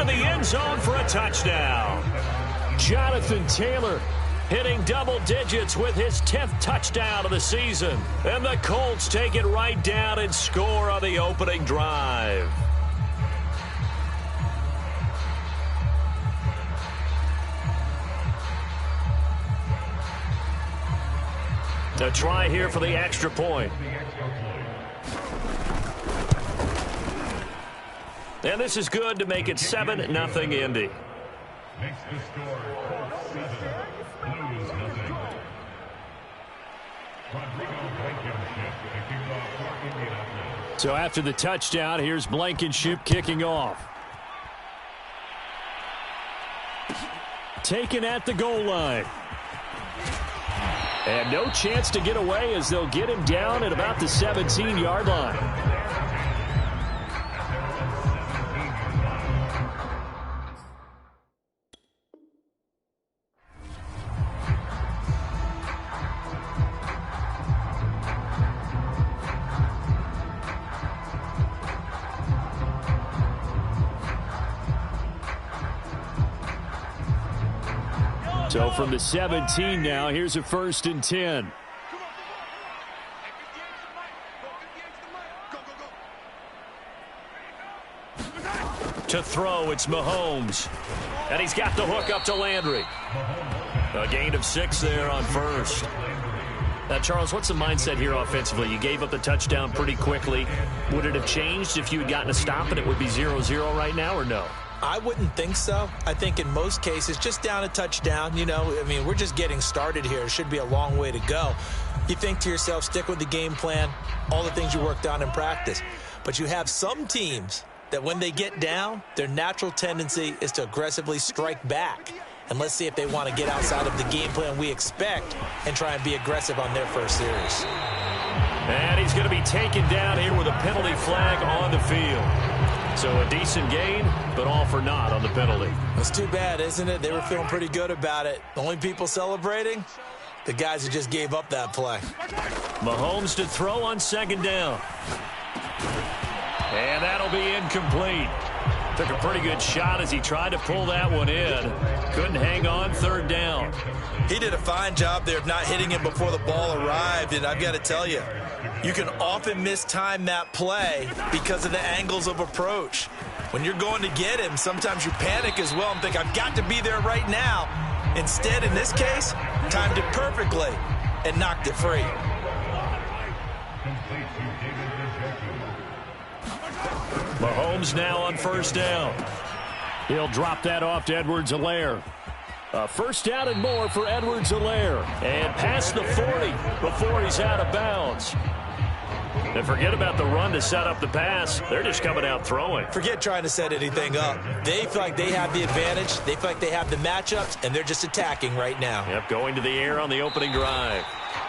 into the end zone for a touchdown. Jonathan Taylor hitting double digits with his 10th touchdown of the season. And the Colts take it right down and score on the opening drive. A try here for the extra point. And this is good to make it 7-0 Indy. Makes the score Colts 7, Blues nothing. So after the touchdown, here's Blankenship kicking off. Taken at the goal line. And no chance to get away as they'll get him down at about the 17-yard line. So from the 17 now, here's a 1st and 10. To throw, it's Mahomes. And he's got the hook up to Landry. A gain of 6 there on 1st. Now, Charles, what's the mindset here offensively? You gave up the touchdown pretty quickly. Would it have changed if you had gotten a stop and it would be 0-0 right now, or no? I wouldn't think so. I think in most cases, just down a touchdown, we're just getting started here. It should be a long way to go. You think to yourself, stick with the game plan, all the things you worked on in practice. But you have some teams that when they get down, their natural tendency is to aggressively strike back. And let's see if they want to get outside of the game plan we expect and try and be aggressive on their first series. And he's going to be taken down here with a penalty flag on the field. So a decent gain, but all for naught on the penalty. It's too bad, isn't it? They were feeling pretty good about it. The only people celebrating, the guys who just gave up that play. Mahomes to throw on 2nd down. And that'll be incomplete. Took a pretty good shot as he tried to pull that one in. Couldn't hang on 3rd down. He did a fine job there of not hitting him before the ball arrived, and I've got to tell you, you can often mistime that play because of the angles of approach. When you're going to get him, sometimes you panic as well and think, I've got to be there right now. Instead, in this case, timed it perfectly and knocked it free. Mahomes now on 1st down. He'll drop that off to Edwards-Helaire. A 1st down and more for Edwards-Helaire. And past the 40 before he's out of bounds. And forget about the run to set up the pass. They're just coming out throwing. Forget trying to set anything up. They feel like they have the advantage. They feel like they have the matchups, and they're just attacking right now. Yep, going to the air on the opening drive.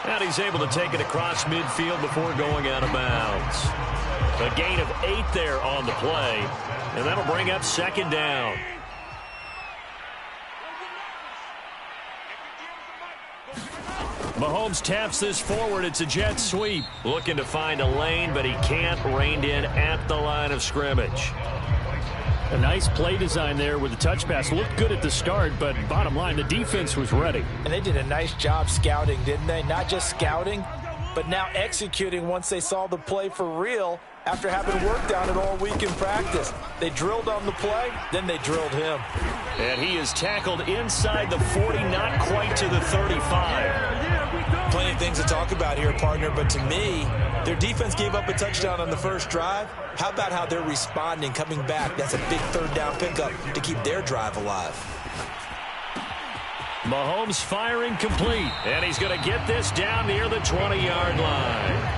And he's able to take it across midfield before going out of bounds. A gain of 8 there on the play, and that'll bring up 2nd down. Mahomes taps this forward. It's a jet sweep. Looking to find a lane, but he can't. Reined in at the line of scrimmage. A nice play design there with the touch pass. Looked good at the start, but bottom line, the defense was ready. And they did a nice job scouting, didn't they? Not just scouting, but now executing once they saw the play for real after having worked on it all week in practice. They drilled on the play, then they drilled him. And he is tackled inside the 40, not quite to the 35. Plenty of things to talk about here, partner, but to me, their defense gave up a touchdown on the first drive. How about how they're responding, coming back? That's a big 3rd down pickup to keep their drive alive. Mahomes firing complete, and he's going to get this down near the 20-yard line.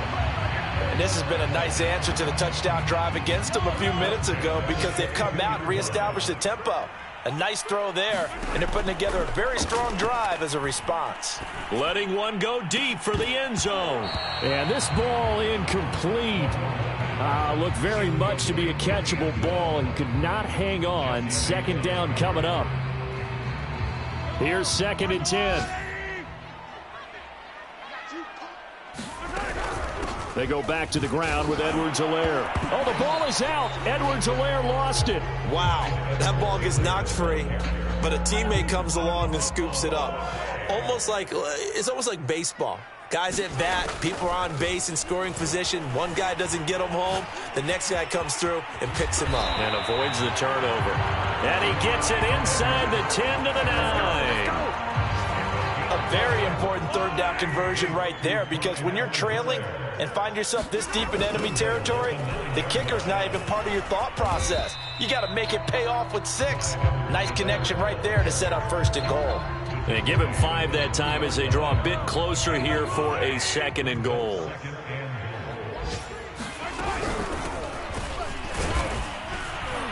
And this has been a nice answer to the touchdown drive against them a few minutes ago because they've come out and reestablished the tempo. A nice throw there, and they're putting together a very strong drive as a response. Letting one go deep for the end zone. And this ball incomplete. Looked very much to be a catchable ball and could not hang on. 2nd down coming up. Here's 2nd and 10. They go back to the ground with Edwards-Helaire. Oh, the ball is out. Edwards-Helaire lost it. Wow, that ball gets knocked free, but a teammate comes along and scoops it up. It's almost like baseball. Guys at bat, people are on base in scoring position. One guy doesn't get him home. The next guy comes through and picks him up. And avoids the turnover. And he gets it inside the 10 to the 9. A very important third down conversion right there, because when you're trailing and find yourself this deep in enemy territory, the kicker's not even part of your thought process. You got to make it pay off with 6. Nice connection right there to set up 1st and goal. They give him 5 that time as they draw a bit closer here for a 2nd and goal.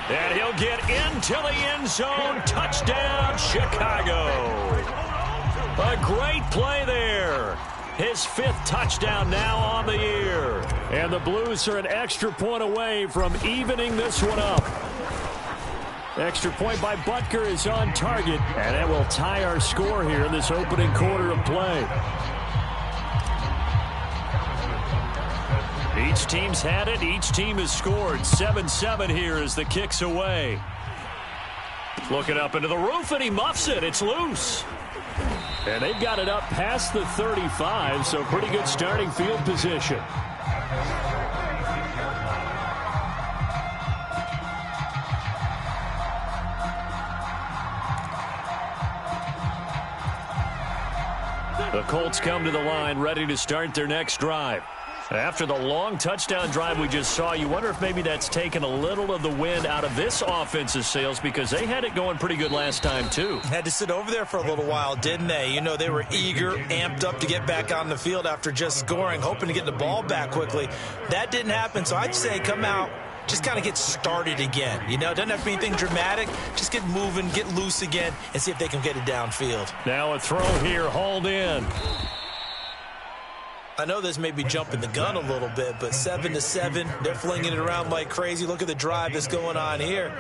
And he'll get into the end zone. Touchdown, Chicago. A great play there. His 5th touchdown now on the year. And the Blues are an extra point away from evening this one up. Extra point by Butker is on target, and that will tie our score here in this opening quarter of play. Each team's had it. Each team has scored. 7-7 here as the kick's away. Looking up into the roof, and he muffs it. It's loose. And they've got it up past the 35, so pretty good starting field position. The Colts come to the line ready to start their next drive. After the long touchdown drive we just saw, you wonder if maybe that's taken a little of the wind out of this offense's sails, because they had it going pretty good last time too. Had to sit over there for a little while, didn't they? You know, they were eager, amped up to get back on the field after just scoring, hoping to get the ball back quickly. That didn't happen, so I'd say come out, just kind of get started again. You know, doesn't have to be anything dramatic. Just get moving, get loose again, and see if they can get it downfield. Now a throw here, hauled in. I know this may be jumping the gun a little bit, but 7-7, they're flinging it around like crazy. Look at the drive that's going on here.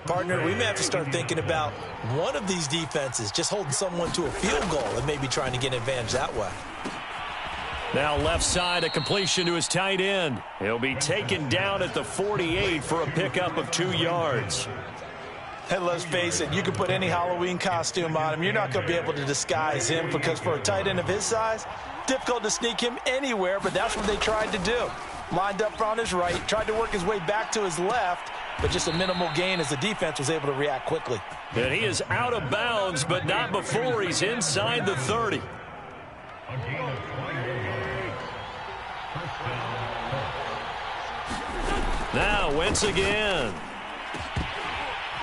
Partner, we may have to start thinking about one of these defenses just holding someone to a field goal and maybe trying to get an advantage that way. Now left side, a completion to his tight end. He'll be taken down at the 48 for a pickup of 2 yards. And let's face it, you can put any Halloween costume on him. You're not going to be able to disguise him, because for a tight end of his size, difficult to sneak him anywhere, but that's what they tried to do. Lined up on his right, tried to work his way back to his left, but just a minimal gain as the defense was able to react quickly. And he is out of bounds, but not before he's inside the 30. Now Wentz again.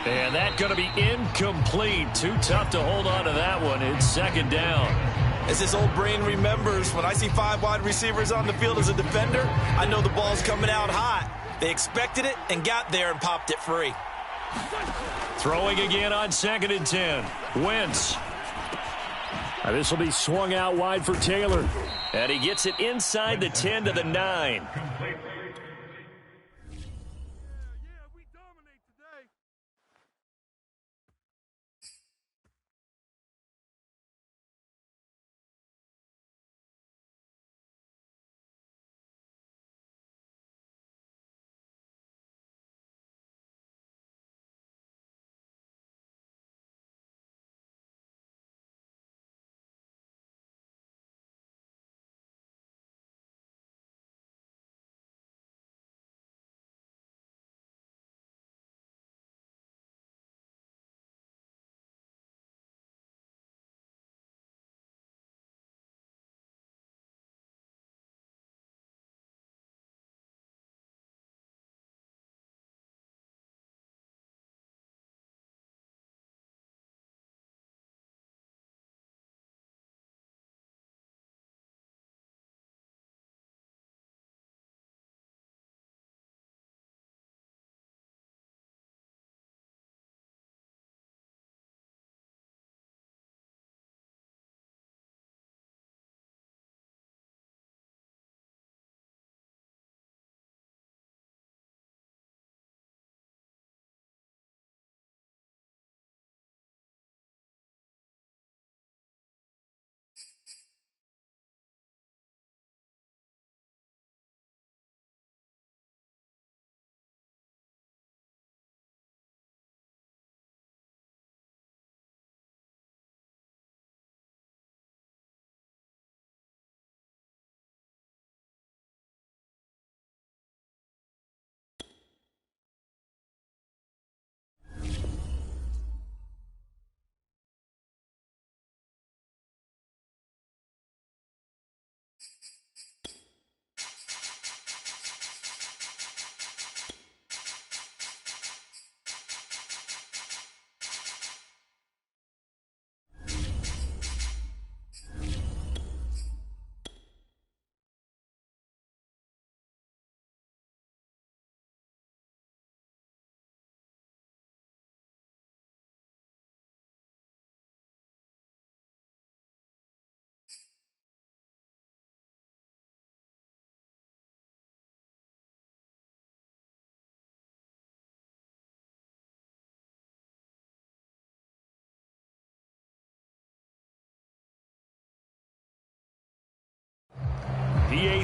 And that going to be incomplete. Too tough to hold on to that one. It's 2nd down. As this old brain remembers, when I see 5 wide receivers on the field as a defender, I know the ball's coming out hot. They expected it and got there and popped it free. Throwing again on 2nd and 10. Wentz. This will be swung out wide for Taylor. And he gets it inside the 10 to the 9.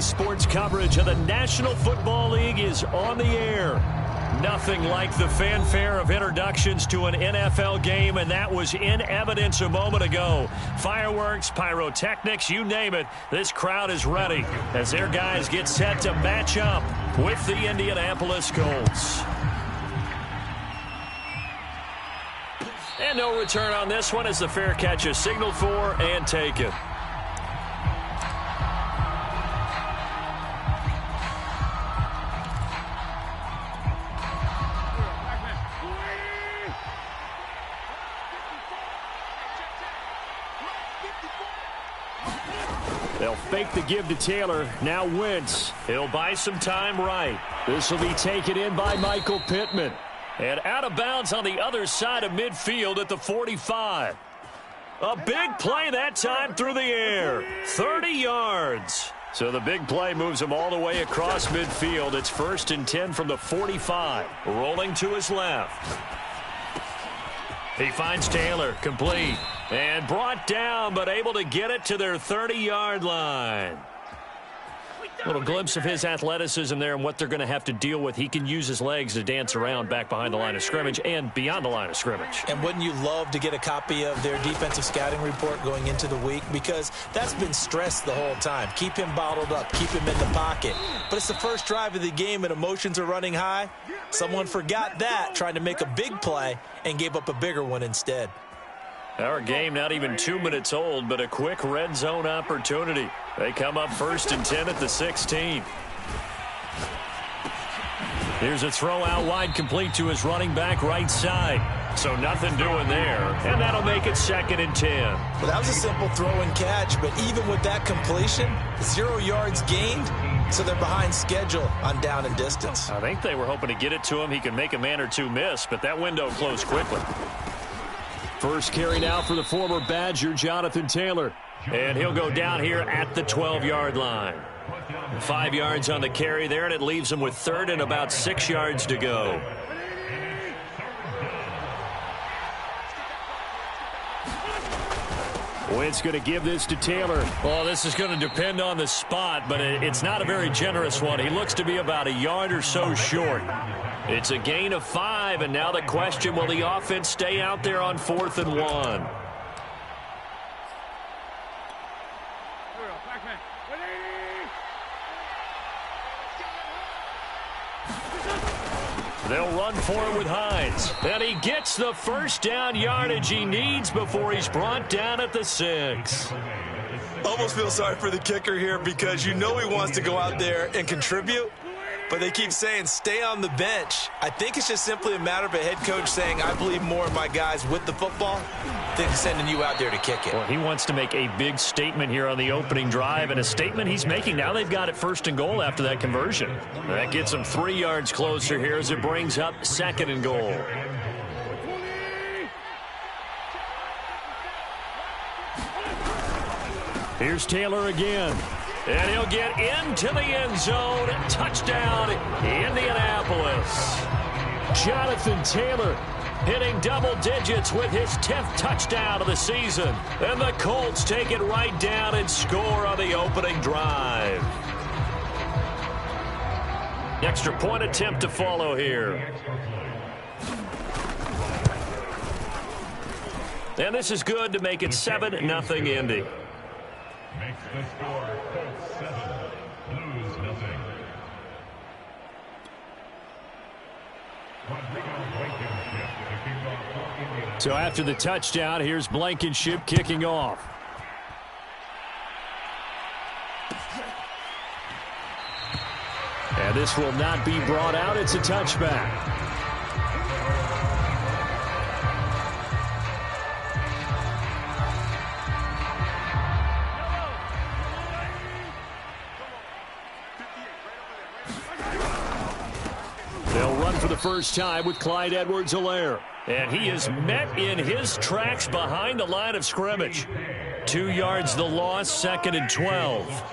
sports coverage of the National Football League is on the air. Nothing like the fanfare of introductions to an NFL game, and that was in evidence a moment ago. Fireworks, pyrotechnics, you name it. This crowd is ready as their guys get set to match up with the Indianapolis Colts. And no return on this one as the fair catch is signaled for and taken. They'll fake the give to Taylor. Now Wentz. He'll buy some time right. This will be taken in by Michael Pittman. And out of bounds on the other side of midfield at the 45. A big play that time through the air. 30 yards. So the big play moves him all the way across midfield. It's 1st and 10 from the 45. Rolling to his left. He finds Taylor, complete, and brought down, but able to get it to their 30-yard line. A little glimpse of his athleticism there and what they're going to have to deal with. He can use his legs to dance around back behind the line of scrimmage and beyond the line of scrimmage. And wouldn't you love to get a copy of their defensive scouting report going into the week? Because that's been stressed the whole time. Keep him bottled up. Keep him in the pocket. But it's the first drive of the game and emotions are running high. Someone forgot that, trying to make a big play, and gave up a bigger one instead. Our game not even 2 minutes old, but a quick red zone opportunity. They come up 1st and 10 at the 16. Here's a throw out wide, complete to his running back right side. So nothing doing there, and that'll make it 2nd and 10. Well, that was a simple throw and catch, but even with that completion, 0 yards gained, so they're behind schedule on down and distance. I think they were hoping to get it to him. He could make a man or two miss, but that window closed quickly. First carry now for the former Badger, Jonathan Taylor. And he'll go down here at the 12-yard line. 5 yards on the carry there, and it leaves him with 3rd and about 6 yards to go. Wentz going to give this to Taylor. Well, this is going to depend on the spot, but it's not a very generous one. He looks to be about a yard or so short. It's a gain of 5, and now the question, will the offense stay out there on 4th and 1? They'll run for it with Hines. And he gets the first down yardage he needs before he's brought down at the 6. Almost feel sorry for the kicker here because you know he wants to go out there and contribute, but they keep saying stay on the bench. I think it's just simply a matter of a head coach saying I believe more in my guys with the football than sending you out there to kick it. Well, he wants to make a big statement here on the opening drive, and a statement he's making. Now they've got it 1st and goal after that conversion. That gets them 3 yards closer here as it brings up 2nd and goal. Here's Taylor again. And he'll get into the end zone. Touchdown, Indianapolis. Jonathan Taylor hitting double digits with his 10th touchdown of the season. And the Colts take it right down and score on the opening drive. Extra point attempt to follow here. And this is good to make it 7-0 Indy. Makes the score Colts 7, Blues nothing. So after the touchdown, here's Blankenship kicking off. And this will not be brought out. It's a touchback. They'll run for the first time with Clyde Edwards-Helaire. And he is met in his tracks behind the line of scrimmage. 2 yards the loss, 2nd and 12.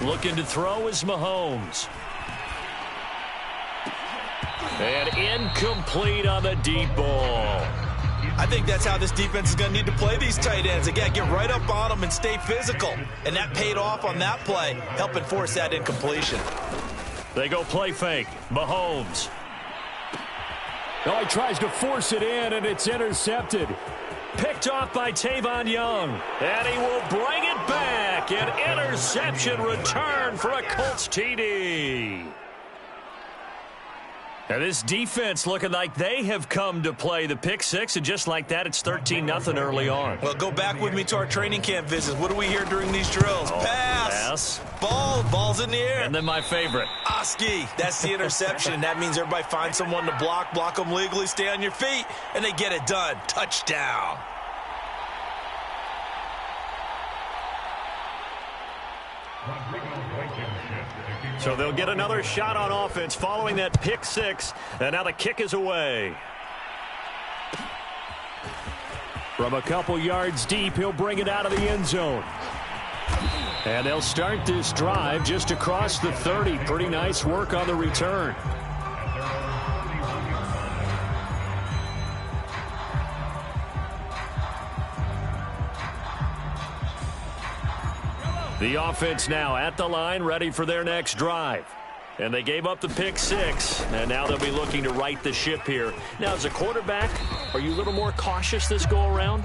Looking to throw is Mahomes. And incomplete on the deep ball. I think that's how this defense is going to need to play these tight ends. Again, get right up on them and stay physical. And that paid off on that play, helping force that incompletion. They go play fake. Mahomes. Oh, he tries to force it in, and it's intercepted. Picked off by Tavon Young. And he will bring it back. An interception return for a Colts TD. And this defense looking like they have come to play the pick six, and just like that, it's 13-0 early on. Well, go back with me to our training camp visits. What do we hear during these drills? Pass. Ball's in the air. And then my favorite. Oski. That's the interception. That means everybody finds someone to block them legally, stay on your feet, and they get it done. Touchdown. So they'll get another shot on offense following that pick six. And now the kick is away. From a couple yards deep, he'll bring it out of the end zone. And they'll start this drive just across the 30. Pretty nice work on the return. The offense now at the line, ready for their next drive. And they gave up the pick six, and now they'll be looking to right the ship here. Now, as a quarterback, are you a little more cautious this go-around?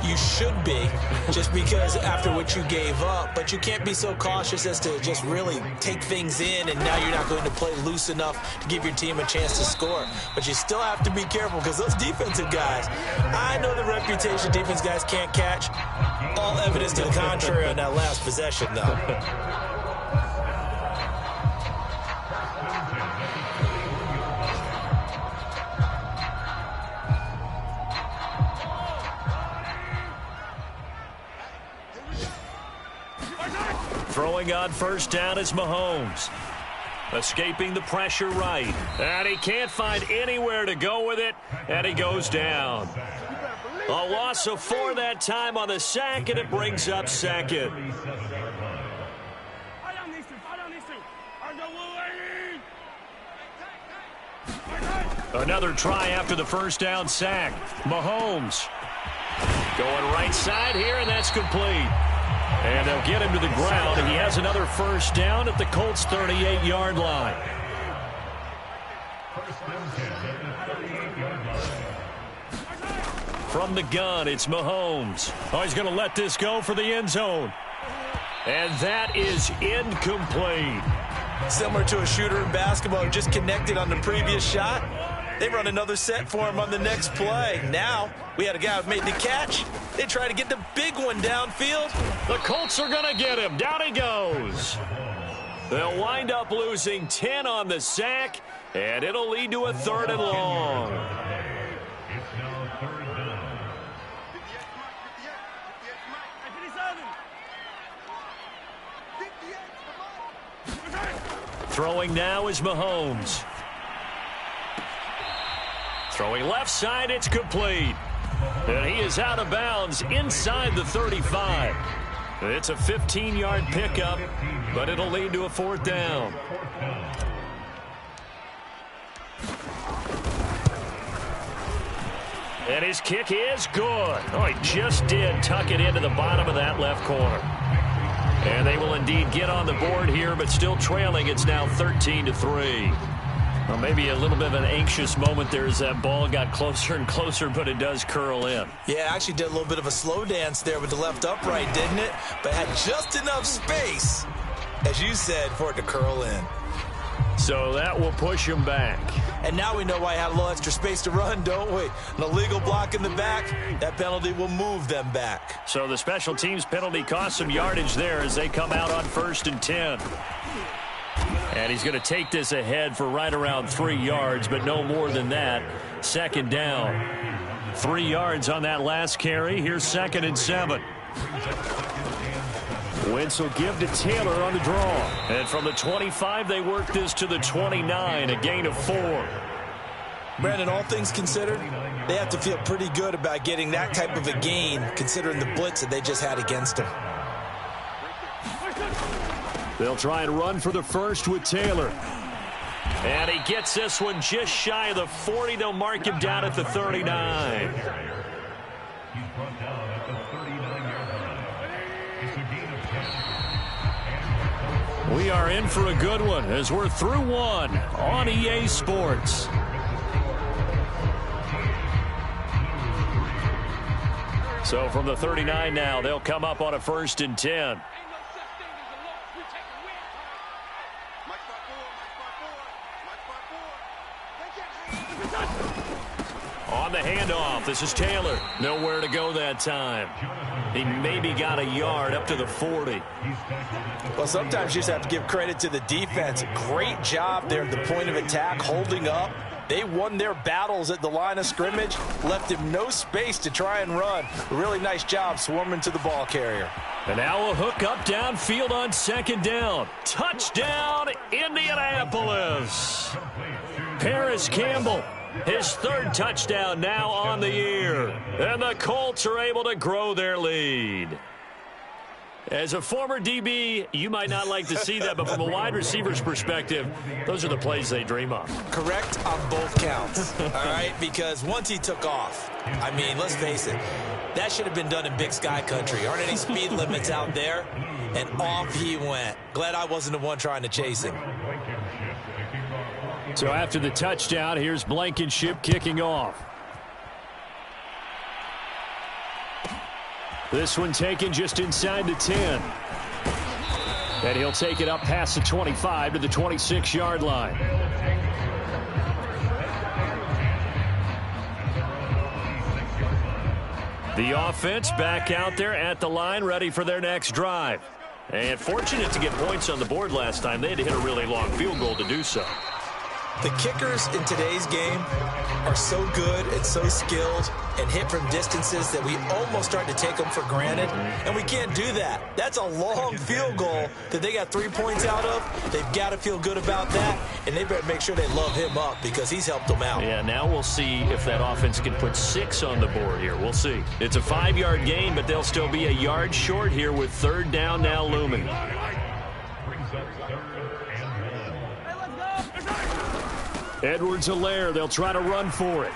You should be, just because after what you gave up. But you can't be so cautious as to just really take things in, and now you're not going to play loose enough to give your team a chance to score. But you still have to be careful, because those defensive guys, I know the reputation defense guys can't catch. All evidence to the contrary on that last possession, though. Throwing on first down is Mahomes. Escaping the pressure right. And he can't find anywhere to go with it. And he goes down. A loss of 4 that time on the sack, and it brings up second. Another try after the first down sack. Mahomes going right side here, and that's complete. And they'll get him to the ground, and he has another first down at the Colts' 38-yard line. From the gun, it's Mahomes. Oh, he's going to let this go for the end zone. And that is incomplete. Similar to a shooter in basketball who just connected on the previous shot. They run another set for him on the next play. Now, we had a guy who made the catch. They try to get the big one downfield. The Colts are going to get him. Down he goes. They'll wind up losing 10 on the sack, and it'll lead to a 3rd and long. Throwing now is Mahomes. Throwing left side, it's complete. And he is out of bounds inside the 35. It's a 15-yard pickup, but it'll lead to a 4th down. And his kick is good. Oh, he just did tuck it into the bottom of that left corner. And they will indeed get on the board here, but still trailing. It's now 13-3. Well, maybe a little bit of an anxious moment there as that ball got closer and closer, but it does curl in. Yeah, actually did a little bit of a slow dance there with the left upright, didn't it? But had just enough space, as you said, for it to curl in. So that will push him back. And now we know why he had a little extra space to run, don't we? An illegal block in the back, that penalty will move them back. So the special teams penalty cost some yardage there as they come out on 1st and 10. And he's going to take this ahead for right around 3 yards, but no more than that. 2nd down. 3 yards on that last carry. Here's 2nd and 7. Wentz will give to Taylor on the draw. And from the 25, they work this to the 29, a gain of 4. Brandon, all things considered, they have to feel pretty good about getting that type of a gain, considering the blitz that they just had against them. They'll try and run for the first with Taylor. And he gets this one just shy of the 40. They'll mark him down at the 39. He's brought down at the 39-yard line. It's a gain of 10. We are in for a good one as we're through one on EA Sports. So from the 39 now, they'll come up on a 1st and 10. On the handoff, this is Taylor. Nowhere to go that time. He maybe got a yard up to the 40. Well, sometimes you just have to give credit to the defense. Great job there at the point of attack, holding up. They won their battles at the line of scrimmage, left him no space to try and run. Really nice job swarming to the ball carrier. And now a hook up downfield on 2nd down. Touchdown, Indianapolis. Paris Campbell, his 3rd touchdown now on the year. And the Colts are able to grow their lead. As a former DB, you might not like to see that, but from a wide receiver's perspective, those are the plays they dream of. Correct on both counts, all right? Because once he took off, I mean, let's face it, that should have been done in Big Sky country. Aren't any speed limits out there? And off he went. Glad I wasn't the one trying to chase him. So after the touchdown, here's Blankenship kicking off. This one taken just inside the 10. And he'll take it up past the 25 to the 26-yard line. The offense back out there at the line, ready for their next drive. And fortunate to get points on the board last time. They had to hit a really long field goal to do so. The kickers in today's game are so good and so skilled and hit from distances that we almost start to take them for granted, and we can't do that. That's a long field goal that they got 3 points out of. They've got to feel good about that, and they better make sure they love him up because he's helped them out. Yeah, now we'll see if that offense can put 6 on the board here. We'll see. It's a 5-yard gain, but they'll still be a yard short here with 3rd down now looming. Edwards-Helaire, they'll try to run for it.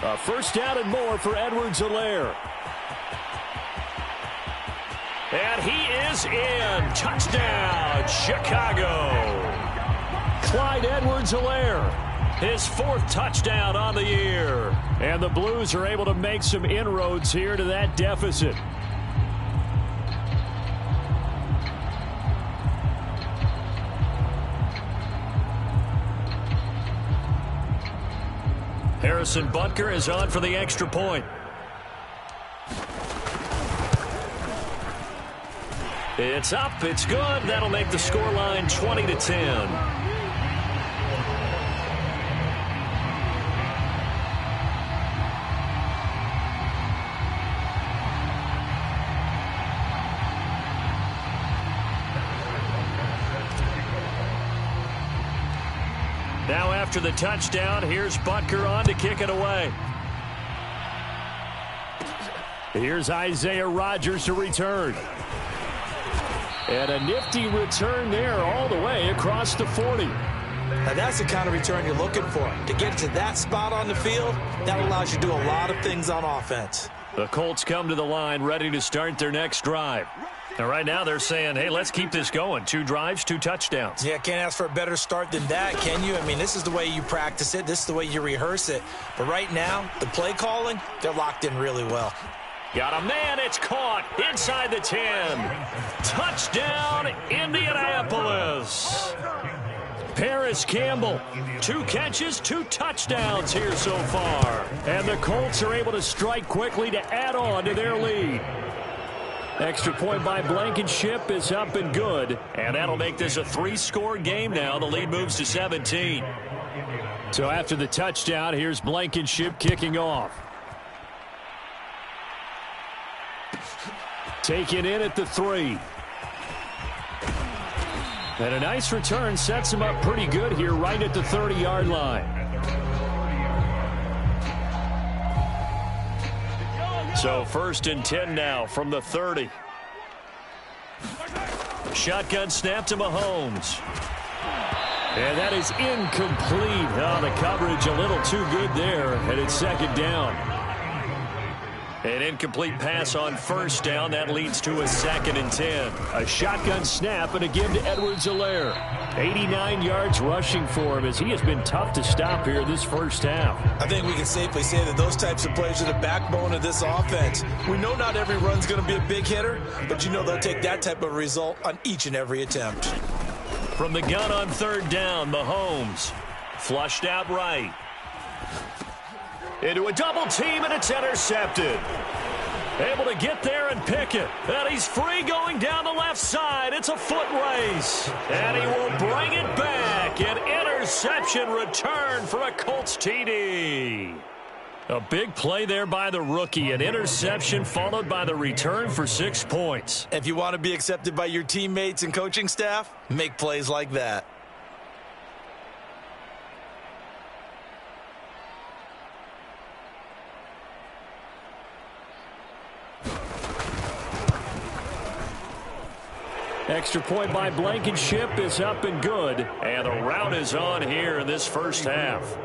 A 1st down and more for Edwards-Helaire. And he is in. Touchdown, Chicago. Clyde Edwards-Helaire, his 4th touchdown on the year. And the Blues are able to make some inroads here to that deficit. Harrison Butker is on for the extra point. It's up, it's good. That'll make the scoreline 20-10. Now after the touchdown, here's Butker on to kick it away. Here's Isaiah Rodgers to return. And a nifty return there all the way across the 40. Now that's the kind of return you're looking for. To get to that spot on the field, that allows you to do a lot of things on offense. The Colts come to the line ready to start their next drive. And right now they're saying, hey, let's keep this going. 2 drives, 2 touchdowns. Yeah, can't ask for a better start than that, can you? I mean, this is the way you practice it. This is the way you rehearse it. But right now, the play calling, they're locked in really well. Got a man, it's caught inside the 10. Touchdown, Indianapolis. Paris Campbell, 2 catches, 2 touchdowns here so far. And the Colts are able to strike quickly to add on to their lead. Extra point by Blankenship is up and good. And that'll make this a 3-score game now. The lead moves to 17. So after the touchdown, here's Blankenship kicking off. Taken in at the 3. And a nice return sets him up pretty good here right at the 30-yard line. So 1st and 10 now from the 30. Shotgun snap to Mahomes. And that is incomplete. Oh, the coverage a little too good there, and it's second down. An incomplete pass on first down. That leads to a 2nd and 10. A shotgun snap and a give to Edwards-Helaire. 89 yards rushing for him as he has been tough to stop here this first half. I think we can safely say that those types of plays are the backbone of this offense. We know not every run's going to be a big hitter, but you know they'll take that type of result on each and every attempt. From the gun on 3rd down, Mahomes flushed out right. Into a double team, and it's intercepted. Able to get there and pick it. And he's free going down the left side. It's a foot race. And he will bring it back. An interception return for a Colts TD. A big play there by the rookie. An interception followed by the return for 6 points. If you want to be accepted by your teammates and coaching staff, make plays like that. Extra point by Blankenship is up and good. And the route is on here in this first half.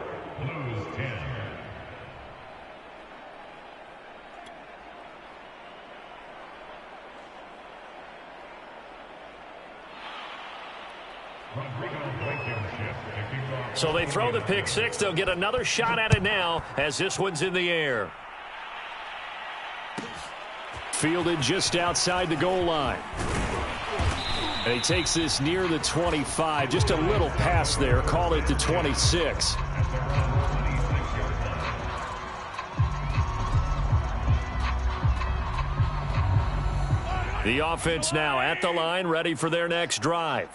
So they throw the pick six. They'll get another shot at it now as this one's in the air. Fielded just outside the goal line. And he takes this near the 25. Just a little pass there. Call it the 26. The offense now at the line, ready for their next drive.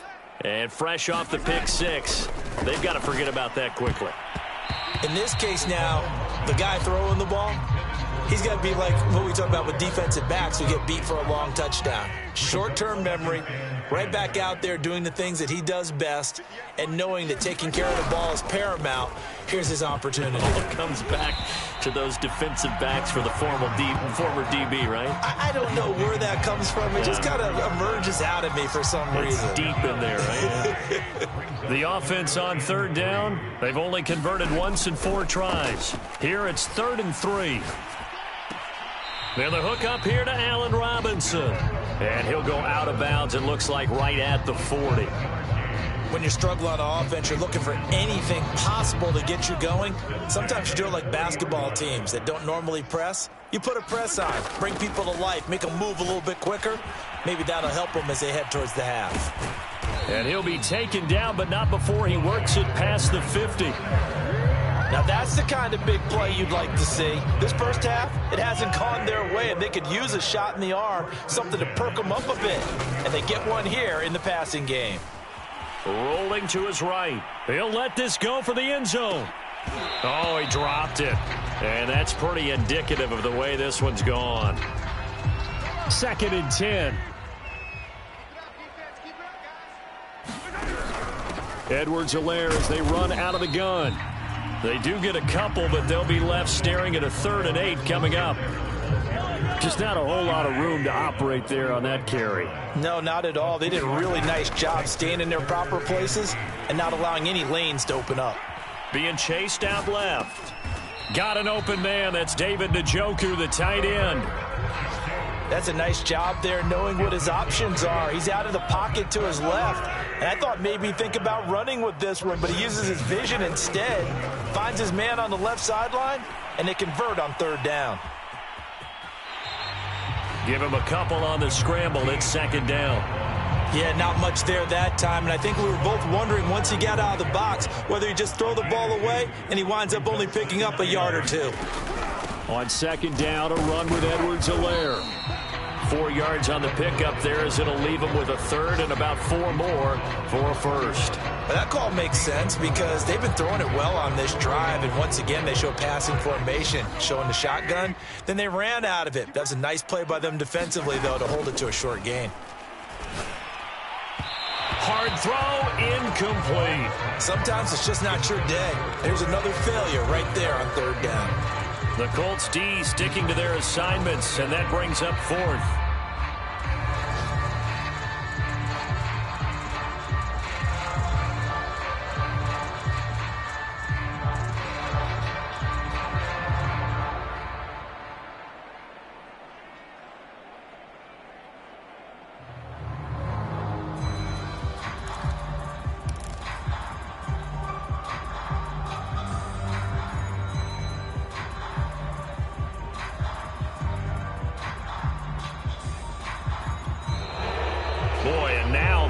And fresh off the pick six, they've got to forget about that quickly. In this case now, the guy throwing the ball, he's got to be like what we talk about with defensive backs who get beat for a long touchdown. Short-term memory, right back out there doing the things that he does best, and knowing that taking care of the ball is paramount. Here's his opportunity. It comes back to those defensive backs for the former DB, right? I don't know where that comes from. It just kind of emerges out of me for some reason. It's deep in there, right? The offense on 3rd down, they've only converted once in 4 tries. Here it's 3rd and 3. Then the hook up here to Allen Robinson. And he'll go out of bounds, it looks like right at the 40. When you're struggling on offense, you're looking for anything possible to get you going. Sometimes you do it like basketball teams that don't normally press. You put a press on, bring people to life, make them move a little bit quicker. Maybe that'll help them as they head towards the half. And he'll be taken down, but not before he works it past the 50. Now that's the kind of big play you'd like to see. This first half, it hasn't gone their way, and they could use a shot in the arm, something to perk them up a bit. And they get one here in the passing game. Rolling to his right. He'll let this go for the end zone. Oh, he dropped it. And that's pretty indicative of the way this one's gone. 2nd and 10. Edwards-Helaire as they run out of the gun. They do get a couple, but they'll be left staring at a 3rd and 8 coming up. Just not a whole lot of room to operate there on that carry. No, not at all. They did a really nice job staying in their proper places and not allowing any lanes to open up. Being chased out left. Got an open man. That's David Njoku, the tight end. That's a nice job there knowing what his options are. He's out of the pocket to his left. And I thought maybe think about running with this one, but he uses his vision instead. Finds his man on the left sideline, and they convert on 3rd down. Give him a couple on the scramble. It's 2nd down. Yeah, not much there that time, and I think we were both wondering once he got out of the box whether he just throw the ball away, and he winds up only picking up a yard or 2. On 2nd down, a run with Edwards-Helaire. 4 yards on the pickup there as it'll leave him with a 3rd and about 4 more for a 1st. That call makes sense because they've been throwing it well on this drive, and once again they show passing formation, showing the shotgun. Then they ran out of it. That was a nice play by them defensively, though, to hold it to a short gain. Hard throw, incomplete. Sometimes it's just not your day. There's another failure right there on 3rd down. The Colts D sticking to their assignments, and that brings up 4th.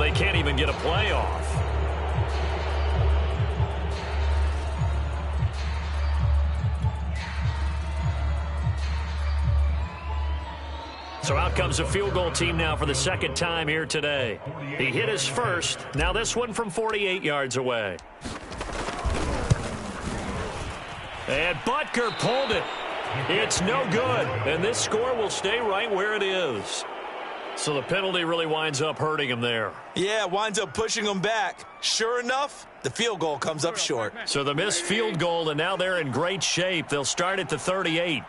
they can't even get a play off. So out comes a field goal team now for the second time here today. He hit his first. Now this one from 48 yards away. And Butker pulled it. It's no good. And this score will stay right where it is. So the penalty really winds up hurting him there. Yeah, winds up pushing him back. Sure enough, the field goal comes up short. So the missed field goal, and now they're in great shape. They'll start at the 38.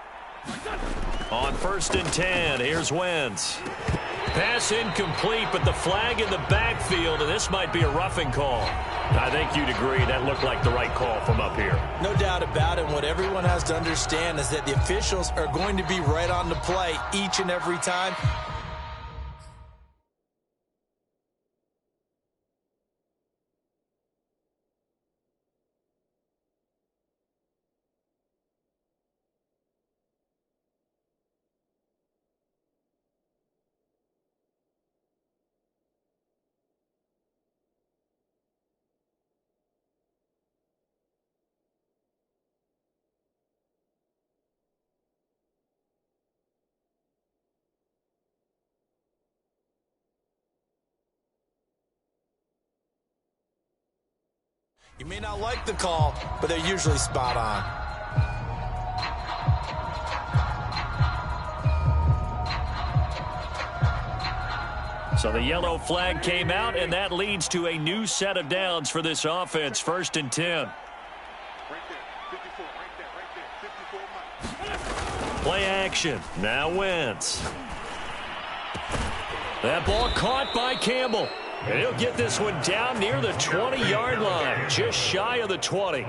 On 1st and 10, here's Wentz. Pass incomplete, but the flag in the backfield, and this might be a roughing call. I think you'd agree that looked like the right call from up here. No doubt about it. What everyone has to understand is that the officials are going to be right on the play each and every time. You may not like the call, but they're usually spot on. So the yellow flag came out, and that leads to a new set of downs for this offense. 1st and 10. Play action. Now Wentz. That ball caught by Campbell. And he'll get this one down near the 20-yard line, just shy of the 20.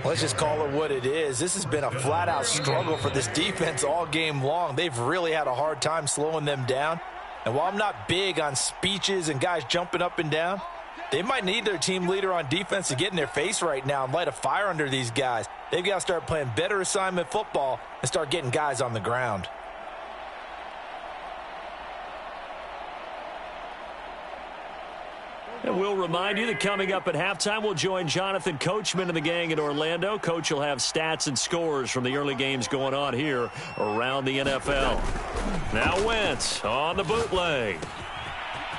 Let's just call it what it is. This has been a flat-out struggle for this defense all game long. They've really had a hard time slowing them down. And while I'm not big on speeches and guys jumping up and down, they might need their team leader on defense to get in their face right now and light a fire under these guys. They've got to start playing better assignment football and start getting guys on the ground. And we'll remind you that coming up at halftime, we'll join Jonathan Coachman and the gang in Orlando. Coach will have stats and scores from the early games going on here around the NFL. Now Wentz on the bootleg.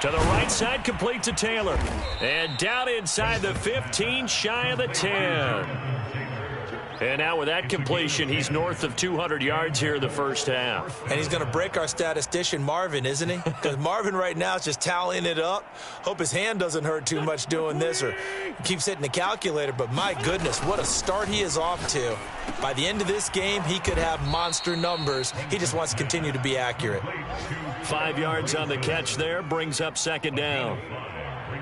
To the right side, complete to Taylor. And down inside the 15, shy of the 10. And now with that completion, he's north of 200 yards here in the first half. And he's going to break our statistician, Marvin, isn't he? Because Marvin right now is just tallying it up. Hope his hand doesn't hurt too much doing this or keeps hitting the calculator. But my goodness, what a start he is off to. By the end of this game, he could have monster numbers. He just wants to continue to be accurate. 5 yards on the catch there, brings up 2nd down.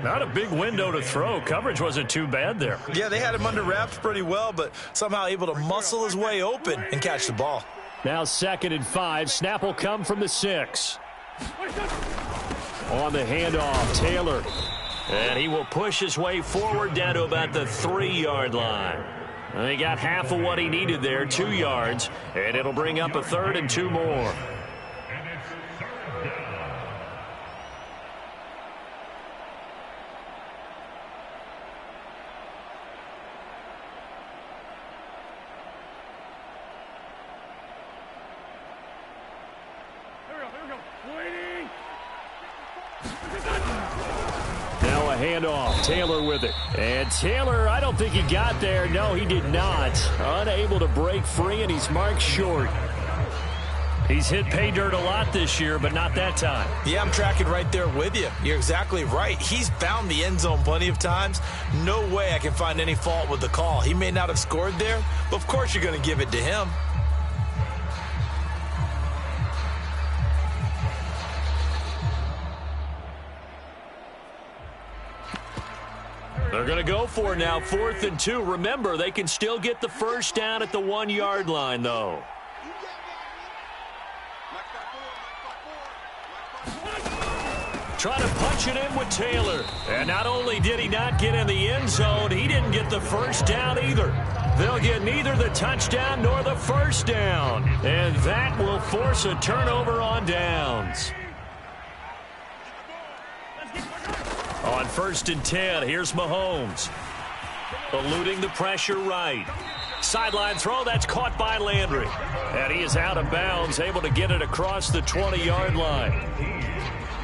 Not a big window to throw. Coverage wasn't too bad there. Yeah, they had him under wraps pretty well, but somehow able to muscle his way open and catch the ball. Now 2nd and 5. Snap will come from the 6. On the handoff, Taylor. And he will push his way forward down to about the 3-yard line. And he got half of what he needed there, 2 yards. And it'll bring up a 3rd and 2 more. Handoff, Taylor with it. And Taylor, I don't think he got there. No, he did not. Unable to break free, and he's marked short. He's hit pay dirt a lot this year, but not that time. Yeah, I'm tracking right there with you. You're exactly right. He's found the end zone plenty of times. No way I can find any fault with the call. He may not have scored there, but of course you're going to give it to him. They're going to go for it now, 4th and 2. Remember, they can still get the first down at the 1-yard line, though. Trying to punch it in with Taylor. And not only did he not get in the end zone, he didn't get the first down either. They'll get neither the touchdown nor the first down. And that will force a turnover on downs. On 1st and 10, here's Mahomes. Eluding the pressure right. Sideline throw, that's caught by Landry. And he is out of bounds, able to get it across the 20-yard line.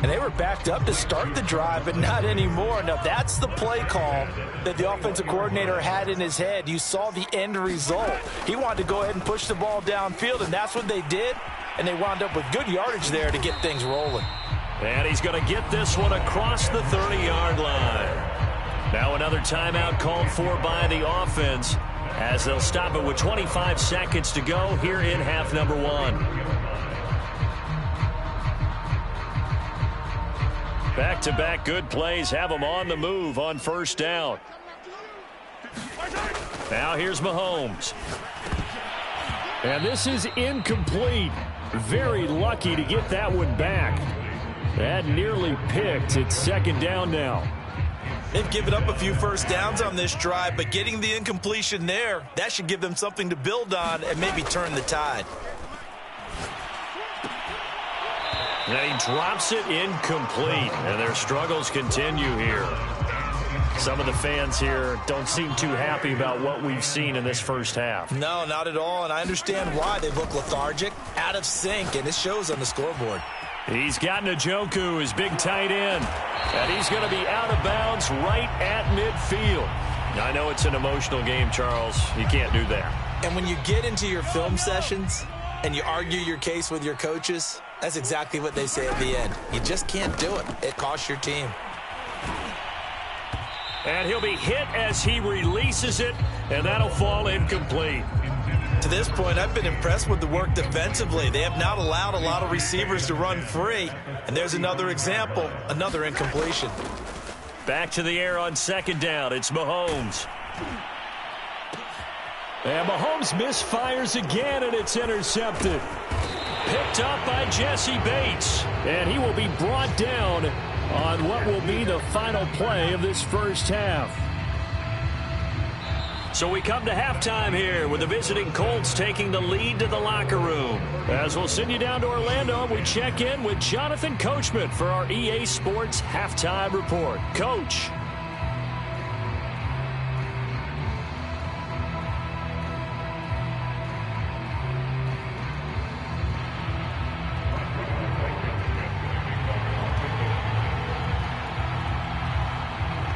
And they were backed up to start the drive, but not anymore. Now, that's the play call that the offensive coordinator had in his head. You saw the end result. He wanted to go ahead and push the ball downfield, and that's what they did. And they wound up with good yardage there to get things rolling. And he's going to get this one across the 30-yard line. Now another timeout called for by the offense as they'll stop it with 25 seconds to go here in half number 1. Back-to-back good plays have them on the move on 1st down. Now here's Mahomes. And this is incomplete. Very lucky to get that one back. That nearly picked. It's 2nd down now. They've given up a few first downs on this drive, but getting the incompletion there, that should give them something to build on and maybe turn the tide. And he drops it incomplete, and their struggles continue here. Some of the fans here don't seem too happy about what we've seen in this first half. No, not at all, and I understand why. They look lethargic, out of sync, and it shows on the scoreboard. He's got Njoku, his big tight end, and he's going to be out of bounds right at midfield. I know it's an emotional game, Charles. You can't do that. And when you get into your film sessions and you argue your case with your coaches, that's exactly what they say at the end. You just can't do it. It costs your team. And he'll be hit as he releases it, and that'll fall incomplete. To this point, I've been impressed with the work defensively. They have not allowed a lot of receivers to run free. And there's another example, another incompletion. Back to the air on 2nd down. It's Mahomes. And Mahomes misfires again, and it's intercepted. Picked up by Jesse Bates. And he will be brought down on what will be the final play of this first half. So we come to halftime here with the visiting Colts taking the lead to the locker room. As we'll send you down to Orlando, we check in with Jonathan Coachman for our EA Sports Halftime Report. Coach.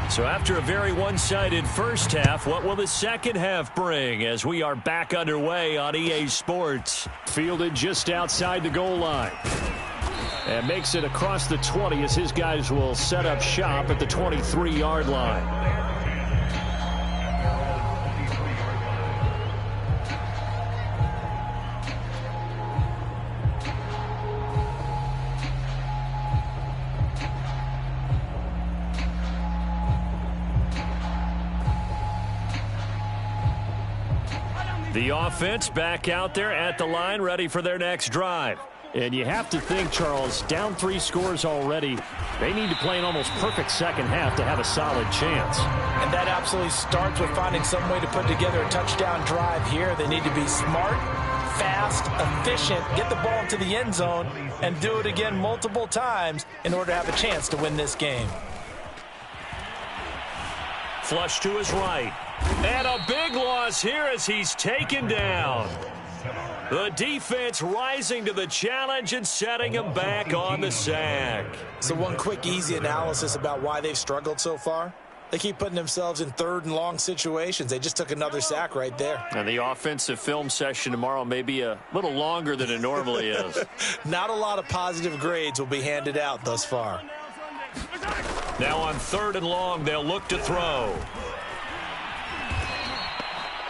So after a very one-sided first half, what will the second half bring as we are back underway on EA Sports? Fielded just outside the goal line. And makes it across the 20 as his guys will set up shop at the 23-yard line. The offense back out there at the line, ready for their next drive. And you have to think, Charles, down 3 scores already. They need to play an almost perfect second half to have a solid chance. And that absolutely starts with finding some way to put together a touchdown drive here. They need to be smart, fast, efficient, get the ball into the end zone, and do it again multiple times in order to have a chance to win this game. Flush to his right. And a big loss here as he's taken down. The defense rising to the challenge and setting him back on the sack. So one quick, easy analysis about why they've struggled so far. They keep putting themselves in 3rd and long situations. They just took another sack right there. And the offensive film session tomorrow may be a little longer than it normally is. Not a lot of positive grades will be handed out thus far. Now on 3rd and long, they'll look to throw.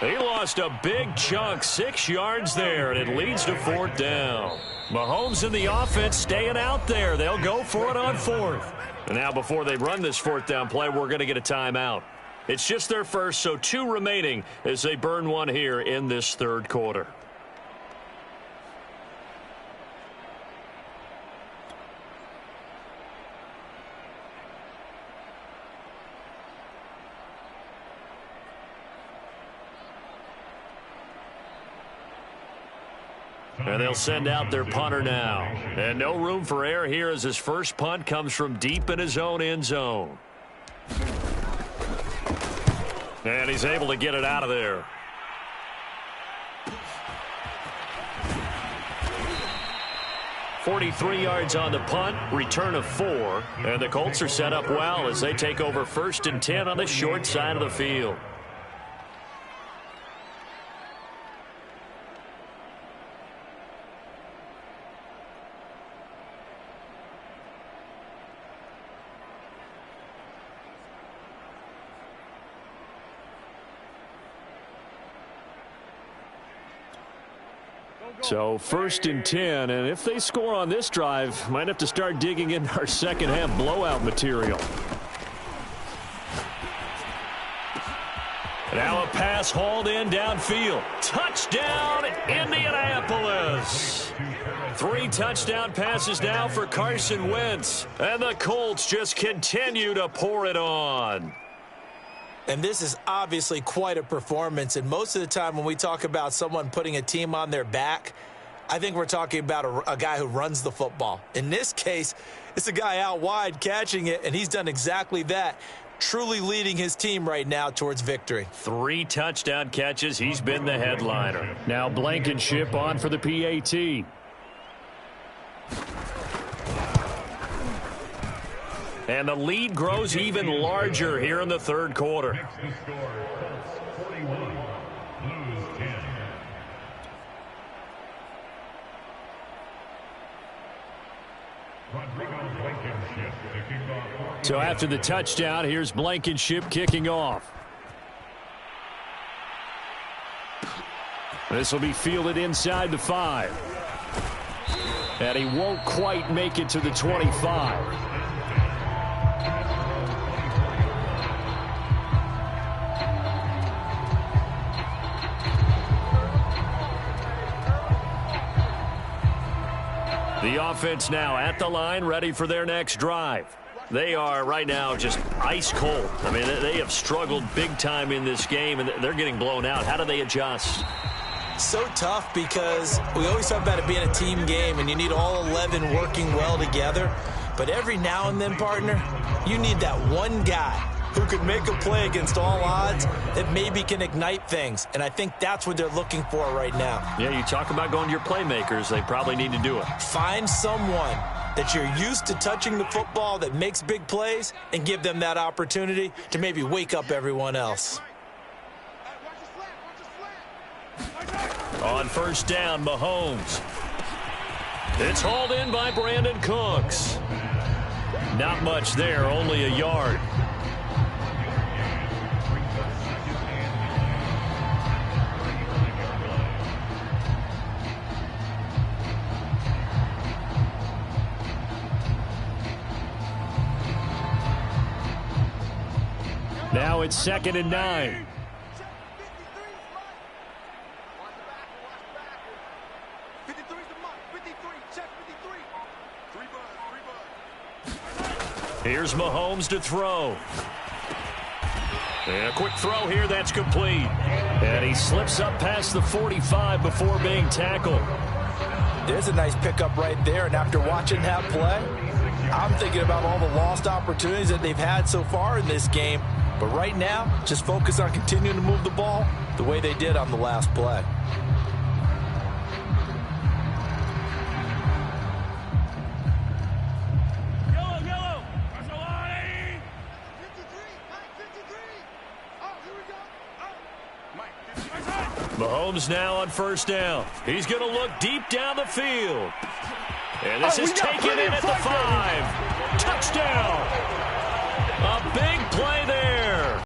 He lost a big chunk, 6 yards there, and it leads to 4th down. Mahomes and the offense staying out there. They'll go for it on 4th. And now before they run this 4th down play, we're going to get a timeout. It's just their first, so 2 remaining as they burn one here in this 3rd quarter. And they'll send out their punter now. And no room for error here as his first punt comes from deep in his own end zone. And he's able to get it out of there. .43 yards on the punt, return of 4. And the Colts are set up well as they take over 1st and 10 on the short side of the field. So 1st and 10, and if they score on this drive, might have to start digging in our second half blowout material. Now a pass hauled in downfield. Touchdown, Indianapolis. 3 touchdown passes now for Carson Wentz. And the Colts just continue to pour it on. And this is obviously quite a performance. And most of the time when we talk about someone putting a team on their back, I think we're talking about a guy who runs the football. In this case, it's a guy out wide catching it, and he's done exactly that, truly leading his team right now towards victory. 3 touchdown catches. He's been the headliner. Now Blankenship on for the PAT. And the lead grows even larger here in the 3rd quarter. Next to score, Colts 41, Blues 10. So after the touchdown, here's Blankenship kicking off. This will be fielded inside the 5. And he won't quite make it to the 25. The offense now at the line, ready for their next drive. They are right now just ice cold. I mean, they have struggled big time in this game, and they're getting blown out. How do they adjust? So tough because we always talk about it being a team game, and you need all 11 working well together. But every now and then, partner, you need that one guy who could make a play against all odds that maybe can ignite things. And I think that's what they're looking for right now. Yeah, you talk about going to your playmakers. They probably need to do it. Find someone that you're used to touching the football that makes big plays and give them that opportunity to maybe wake up everyone else. On 1st down, Mahomes. It's hauled in by Brandon Cooks. Not much there, only a yard. Now it's 2nd and 9. Here's Mahomes to throw. And a quick throw here, that's complete. And he slips up past the 45 before being tackled. There's a nice pickup right there, and after watching that play, I'm thinking about all the lost opportunities that they've had so far in this game. But right now, just focus on continuing to move the ball the way they did on the last play. Mahomes now on 1st down. He's going to look deep down the field. And this is taken in at the 5. Touchdown.